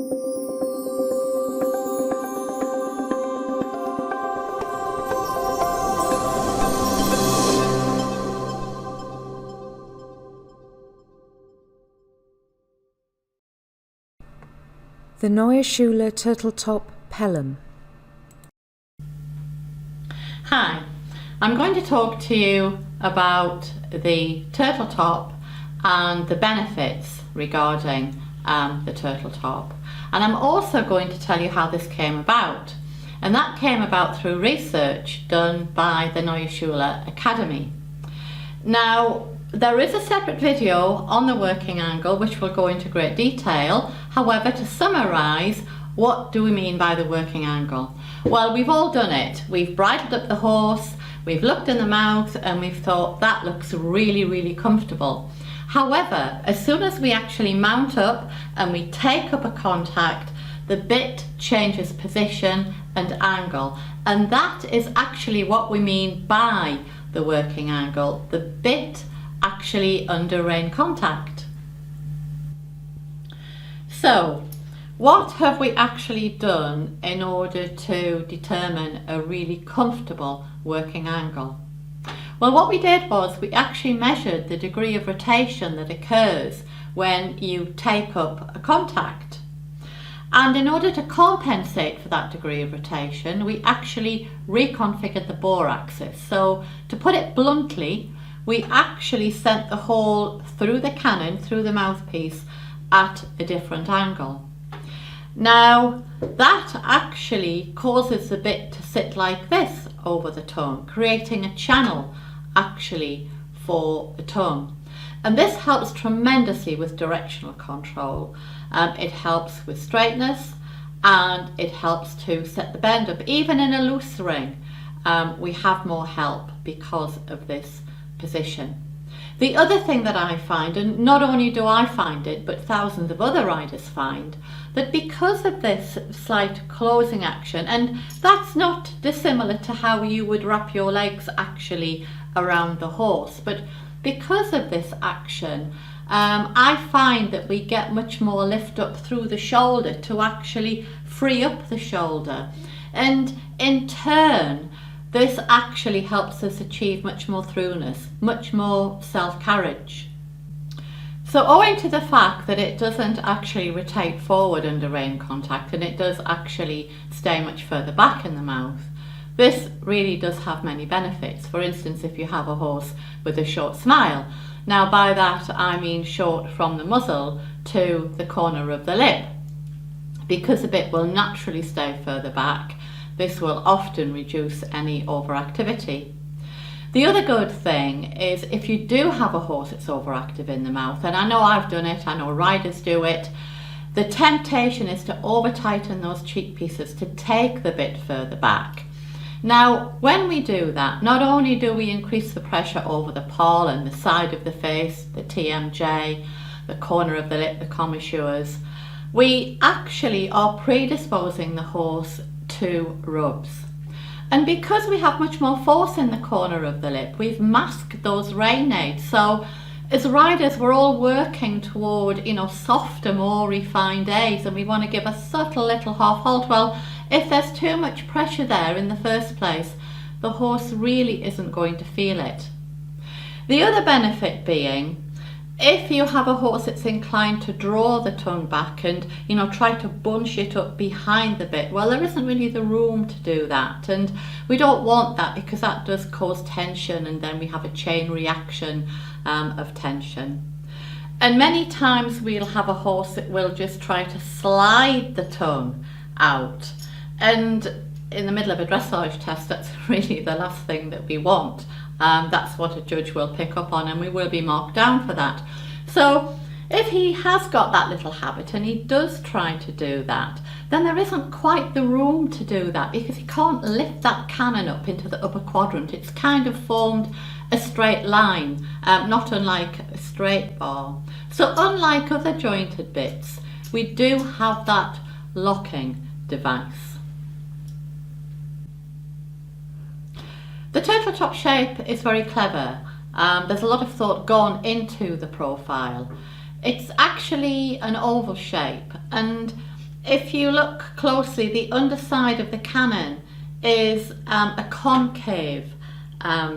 The Neue Schule Turtle Top Pelham. Hi, I'm going to talk to you about the turtle top and the benefits regarding the turtle top. And I'm also going to tell you how this came about. And that came about through research done by the Neue Schule Academy. Now, there is a separate video on the working angle which will go into great detail. However, to summarise, what do we mean by the working angle? Well, we've all done it. We've bridled up the horse, we've looked in the mouth, and we've thought that looks really, really comfortable. However, as soon as we actually mount up and we take up a contact, the bit changes position and angle. And that is actually what we mean by the working angle, the bit actually under rein contact. So, what have we actually done in order to determine a really comfortable working angle? Well, what we did was we actually measured the degree of rotation that occurs when you take up a contact. And in order to compensate for that degree of rotation, we actually reconfigured the bore axis. So, to put it bluntly, we actually sent the hole through the cannon, through the mouthpiece, at a different angle. Now, that actually causes the bit to sit like this over the tongue, creating a channel actually for the tongue. And this helps tremendously with directional control. It helps with straightness, and it helps to set the bend up. Even in a loose ring, we have more help because of this position. The other thing that I find, and not only do I find it, but thousands of other riders find, that because of this slight closing action, and that's not dissimilar to how you would wrap your legs actually around the horse, but because of this action, I find that we get much more lift up through the shoulder to actually free up the shoulder. And in turn, this actually helps us achieve much more throughness, much more self-carriage. So owing to the fact that it doesn't actually rotate forward under rein contact, and it does actually stay much further back in the mouth, this really does have many benefits. For instance, if you have a horse with a short smile. Now by that I mean short from the muzzle to the corner of the lip. Because the bit will naturally stay further back, this will often reduce any overactivity. The other good thing is if you do have a horse that's overactive in the mouth, and I know I've done it, I know riders do it, the temptation is to over tighten those cheek pieces to take the bit further back. Now, when we do that, not only do we increase the pressure over the poll and the side of the face, the TMJ, the corner of the lip, the commissures, we actually are predisposing the horse to rubs. And because we have much more force in the corner of the lip, we've masked those rein aids. So as riders, we're all working toward, softer, more refined aids, and we want to give a subtle little half halt. Well, if there's too much pressure there in the first place, the horse really isn't going to feel it. The other benefit being, if you have a horse that's inclined to draw the tongue back and try to bunch it up behind the bit, well, there isn't really the room to do that, and we don't want that because that does cause tension, and then we have a chain reaction of tension. And many times we'll have a horse that will just try to slide the tongue out, and in the middle of a dressage test, that's really the last thing that we want. That's what a judge will pick up on, and we will be marked down for that. So if he has got that little habit and he does try to do that, then there isn't quite the room to do that because he can't lift that cannon up into the upper quadrant. It's kind of formed a straight line, not unlike a straight bar. So unlike other jointed bits, we do have that locking device. The turtle top shape is very clever. There's a lot of thought gone into the profile. It's actually an oval shape, and if you look closely, the underside of the cannon is a concave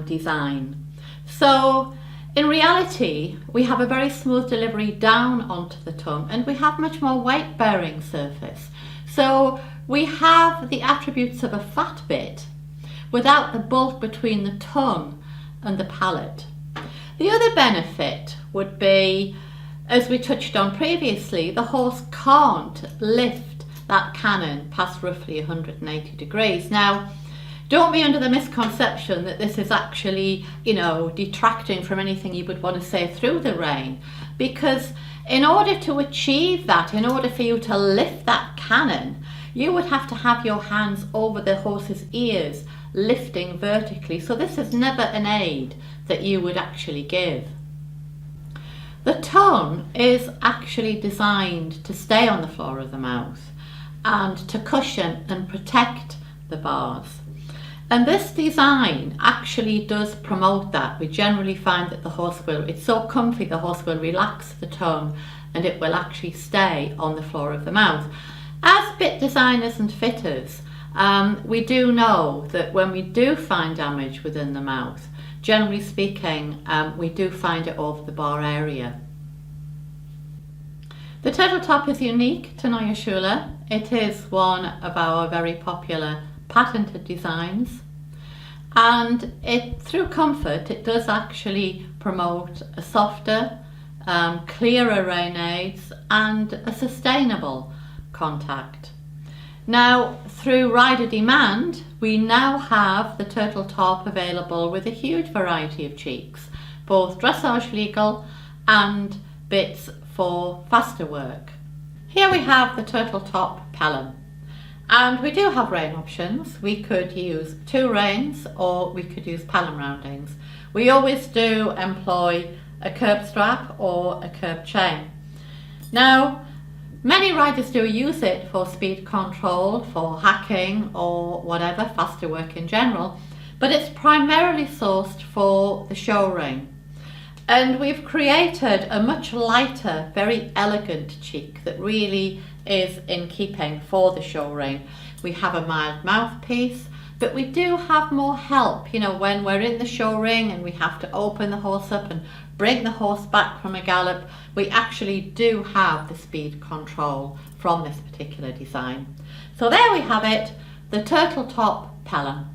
design. So in reality, we have a very smooth delivery down onto the tongue, and we have much more weight bearing surface. So we have the attributes of a fat bit without the bulk between the tongue and the palate. The other benefit would be, as we touched on previously, the horse can't lift that cannon past roughly 180 degrees. Now, don't be under the misconception that this is actually, detracting from anything you would want to say through the rein, because in order to achieve that, in order for you to lift that cannon, you would have to have your hands over the horse's ears, lifting vertically. So this is never an aid that you would actually give. The tongue is actually designed to stay on the floor of the mouth and to cushion and protect the bars. And this design actually does promote that. We generally find that it's so comfy, the horse will relax the tongue and it will actually stay on the floor of the mouth. As bit designers and fitters, we do know that when we do find damage within the mouth, generally speaking, we do find it over the bar area. The Turtle Top is unique to Neue Schule. It is one of our very popular patented designs, and through comfort it does actually promote a softer, clearer rein aids and a sustainable contact. Now, through rider demand, we now have the Turtle Top available with a huge variety of cheeks, both dressage legal and bits for faster work. Here we have the Turtle Top Pelham, and we do have rein options. We could use 2 reins or we could use Pelham roundings. We always do employ a curb strap or a curb chain. Now, many riders do use it for speed control, for hacking or whatever, faster work in general, but it's primarily sourced for the show ring. And we've created a much lighter, very elegant cheek that really is in keeping for the show ring. We have a mild mouthpiece, but we do have more help, when we're in the show ring and we have to open the horse up and bring the horse back from a gallop, we actually do have the speed control from this particular design. So there we have it, the Turtle Top Pelham.